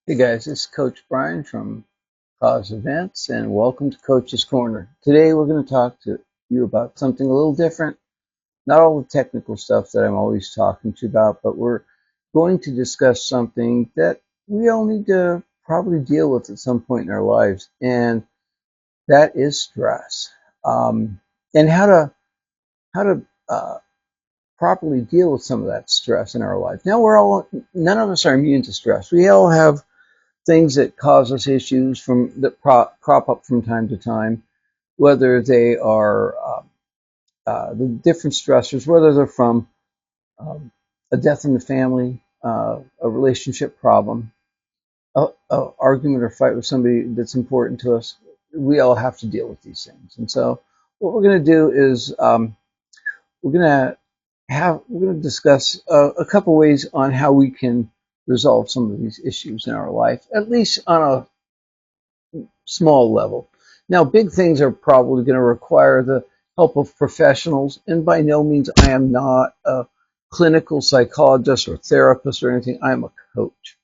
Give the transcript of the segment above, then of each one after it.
Hey guys, this is Coach Brian from Cause Events, and welcome to Coach's Corner. Today we're going to talk to you about something a little different. Not all the technical stuff that I'm always talking to you about, but we're going to discuss something that we all need to probably deal with at some point in our lives, and that is stress. And how to properly deal with some of that stress in our life. Now none of us are immune to stress. We all have things that cause us issues that crop up from time to time, whether they are the different stressors, whether they're from um, a death in the family, a relationship problem, a argument or fight with somebody that's important to us. We all have to deal with these things, and so what we're going to do is we're going to we're going to discuss a couple ways on how we can resolve some of these issues in our life, at least on a small level. Now, big things are probably going to require the help of professionals, and by no means I am not a clinical psychologist or therapist or anything. I am a coach.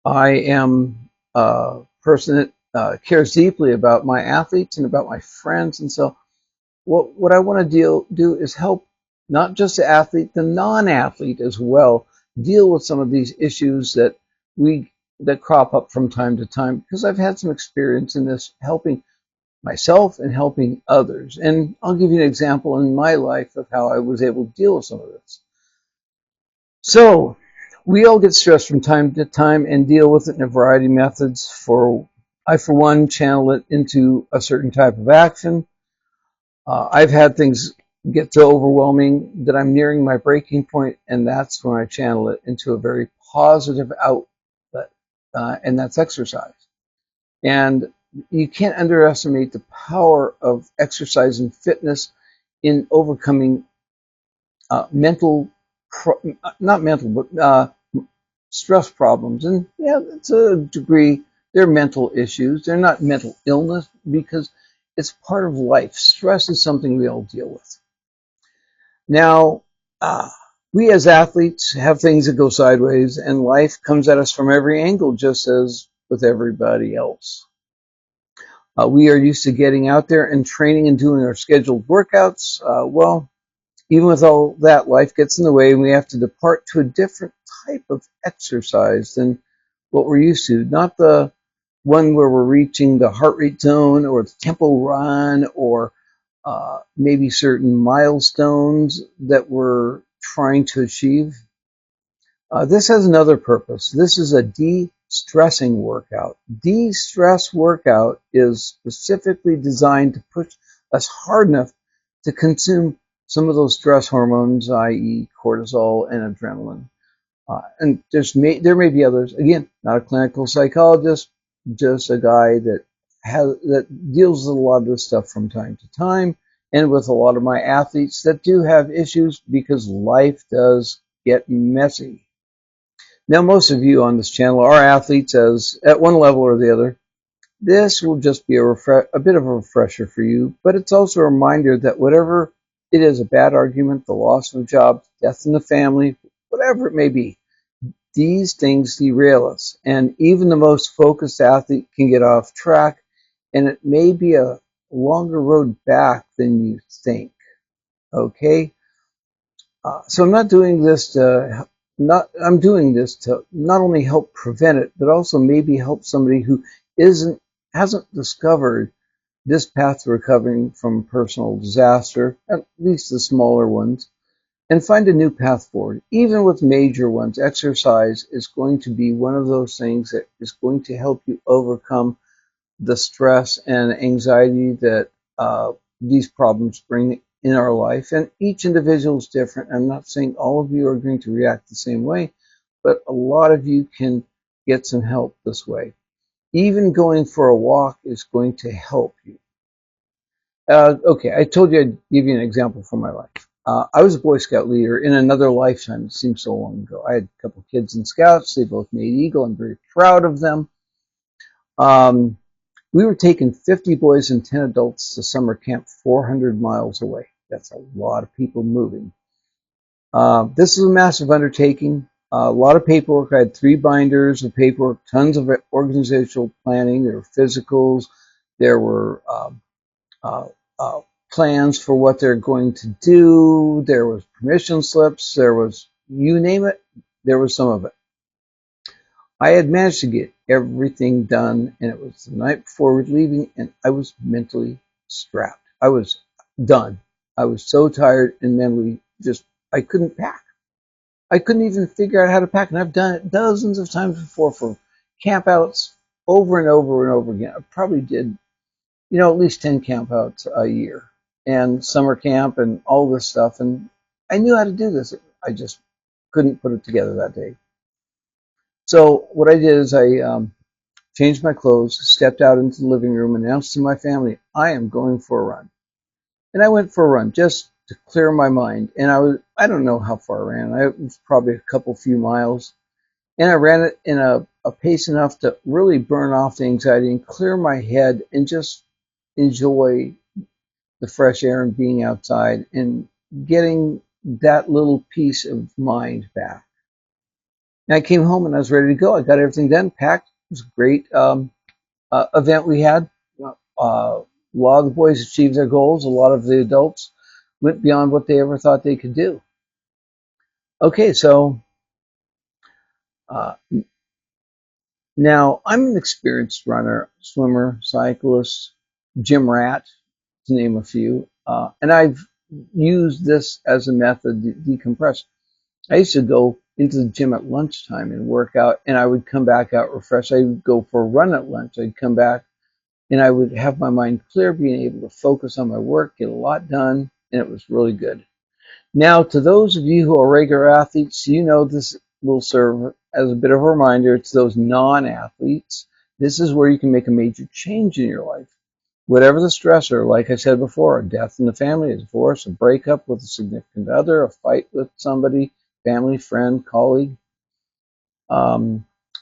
I am a person that cares deeply about my athletes and about my friends, and so what I want to do is help not just the athlete, the non-athlete as well, deal with some of these issues we that crop up from time to time because I've had some experience in this helping myself and helping others. And I'll give you an example in my life of how I was able to deal with some of this. So, we all get stressed from time to time and deal with it in a variety of methods. I, for one, channel it into a certain type of action. I've had things get so overwhelming that I'm nearing my breaking point, and that's when I channel it into a very positive outlet, and that's exercise. And you can't underestimate the power of exercise and fitness in overcoming mental, not mental, but stress problems. And yeah, to a degree, they're mental issues. They're not mental illness because it's part of life. Stress is something we all deal with. Now, we as athletes have things that go sideways, and life comes at us from every angle, just as with everybody else. We are used to getting out there and training and doing our scheduled workouts. Well, even with all that, life gets in the way, and we have to depart to a different type of exercise than what we're used to. Not the one where we're reaching the heart rate zone or the tempo run or maybe certain milestones that we're trying to achieve. This has another purpose. This is a de-stressing workout. De-stress workout is specifically designed to push us hard enough to consume some of those stress hormones, i.e. cortisol and adrenaline. And there may be others. Again, not a clinical psychologist, just a guy that deals with a lot of this stuff from time to time, and with a lot of my athletes that do have issues because life does get messy. Now, most of you on this channel are athletes as at one level or the other. This will just be a bit of a refresher for you, but it's also a reminder that whatever it is, a bad argument, the loss of a job, death in the family, whatever it may be, these things derail us. And even the most focused athlete can get off track, and it may be a longer road back than you think. Okay? So I'm not doing this to not I'm doing this to not only help prevent it, but also maybe help somebody who isn't hasn't discovered this path to recovering from personal disaster, at least the smaller ones, and find a new path forward. Even with major ones, exercise is going to be one of those things that is going to help you overcome the stress and anxiety that these problems bring in our life. And each individual is different. I'm not saying all of you are going to react the same way, but a lot of you can get some help this way. Even going for a walk is going to help you. Okay, I told you I'd give you an example from my life. I was a Boy Scout leader in another lifetime. It seems so long ago. I had a couple kids in Scouts. They both made Eagle. I'm very proud of them. Um, we were taking 50 boys and 10 adults to summer camp 400 miles away. That's a lot of people moving. This is a massive undertaking. a lot of paperwork. I had 3 binders of paperwork, tons of organizational planning. There were physicals. There were uh, uh, plans for what they're going to do. There was permission slips. There was, you name it, there was some of it. I had managed to get everything done, and it was the night before we were leaving, and I was mentally strapped. I was done. I was so tired and mentally just, I couldn't pack. I couldn't even figure out how to pack, and I've done it dozens of times before for campouts over and over and over again. I probably did, at least 10 campouts a year and summer camp and all this stuff, and I knew how to do this. I just couldn't put it together that day. So what I did is I changed my clothes, stepped out into the living room, announced to my family, I am going for a run. And I went for a run just to clear my mind. And I don't know how far I ran. It was probably a few miles. And I ran it in a pace enough to really burn off the anxiety and clear my head and just enjoy the fresh air and being outside and getting that little piece of mind back. And I came home and I was ready to go. I got everything done, packed. It was a great event we had. A lot of the boys achieved their goals. A lot of the adults went beyond what they ever thought they could do. Okay, so uh, now I'm an experienced runner, swimmer, cyclist, gym rat, to name a few, and I've used this as a method to decompress. I used to go into the gym at lunchtime and work out, and I would come back out refreshed. I would go for a run at lunch. I'd come back and I would have my mind clear, being able to focus on my work, get a lot done, and it was really good. Now, to those of you who are regular athletes, this will serve as a bit of a reminder to those non-athletes. This is where you can make a major change in your life. Whatever the stressor, like I said before, a death in the family, a divorce, a breakup with a significant other, a fight with somebody, family, friend, colleague,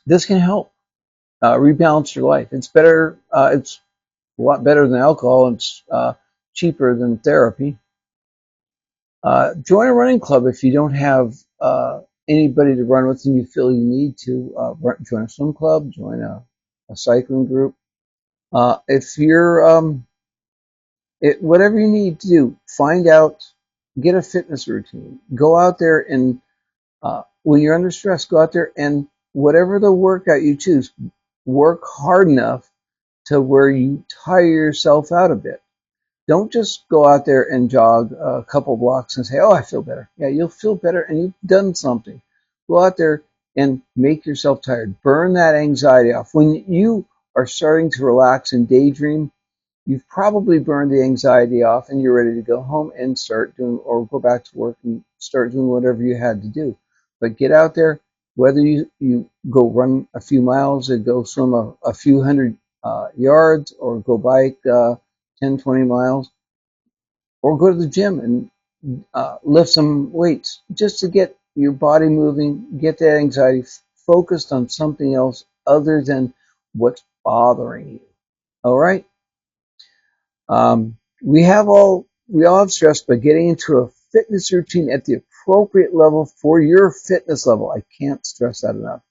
this can help rebalance your life. It's better. It's a lot better than alcohol. And it's cheaper than therapy. Join a running club if you don't have anybody to run with and you feel you need to. Join a swim club, join a cycling group. If you're, whatever you need to do, find out, get a fitness routine. Go out there and, when you're under stress, go out there and whatever the workout you choose, work hard enough to where you tire yourself out a bit. Don't just go out there and jog a couple blocks and say, oh, I feel better. Yeah, you'll feel better and you've done something. Go out there and make yourself tired. Burn that anxiety off. When you are starting to relax and daydream, you've probably burned the anxiety off and you're ready to go home and start doing, or go back to work and start doing whatever you had to do. But get out there, whether you go run a few miles or go swim a few hundred yards or go bike 10, 20 miles, or go to the gym and lift some weights just to get your body moving, get that anxiety focused on something else other than what's bothering you. All right. We all have stress, but getting into a fitness routine at the appropriate level for your fitness level, I can't stress that enough,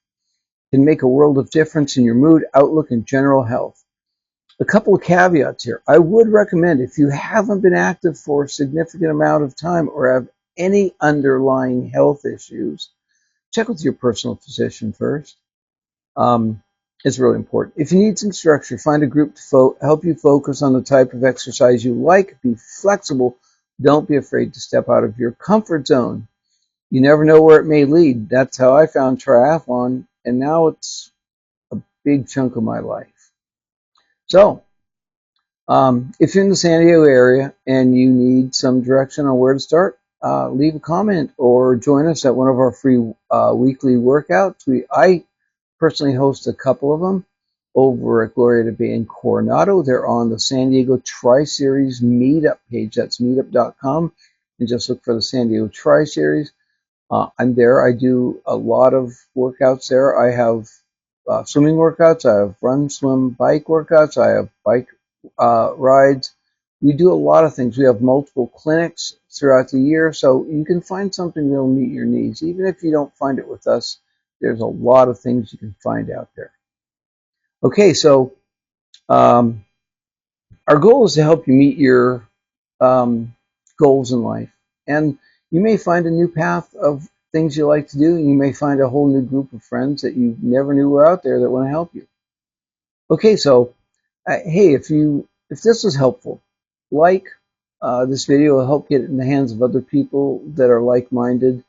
can make a world of difference in your mood, outlook, and general health. A couple of caveats here. I would recommend, if you haven't been active for a significant amount of time or have any underlying health issues, check with your personal physician first. It's really important. If you need some structure, find a group to help you focus on the type of exercise you like. Be flexible. Don't be afraid to step out of your comfort zone. You never know where it may lead. That's how I found triathlon, and now it's a big chunk of my life. So, if you're in the San Diego area and you need some direction on where to start, leave a comment or join us at one of our free weekly workouts. I personally host a couple of them over at Gloria de Bay in Coronado. They're on the San Diego Tri-Series Meetup page. That's meetup.com. And just look for the San Diego Tri-Series. I'm there. I do a lot of workouts there. I have swimming workouts. I have run, swim, bike workouts. I have bike rides. We do a lot of things. We have multiple clinics throughout the year, so you can find something that'll meet your needs. Even if you don't find it with us, there's a lot of things you can find out there. Okay, so um, our goal is to help you meet your um, goals in life. And you may find a new path of things you like to do. And you may find a whole new group of friends that you never knew were out there that want to help you. Okay, so hey, if this was helpful, like this video will help get it in the hands of other people that are like-minded,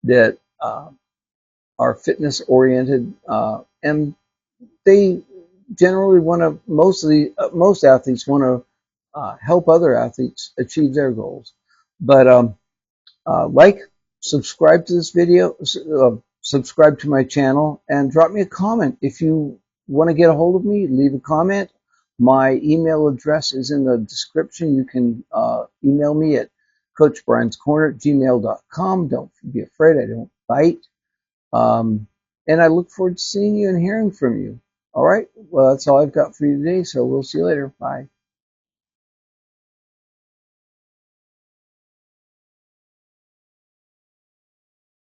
that are fitness oriented, and they generally want to. Most athletes want to help other athletes achieve their goals. But like, subscribe to this video, subscribe to my channel, and drop me a comment. If you want to get a hold of me, leave a comment. My email address is in the description. You can email me at coachbrianscorner@gmail.com. Don't be afraid, I don't bite. And I look forward to seeing you and hearing from you. All right, well, that's all I've got for you today, so we'll see you later. Bye.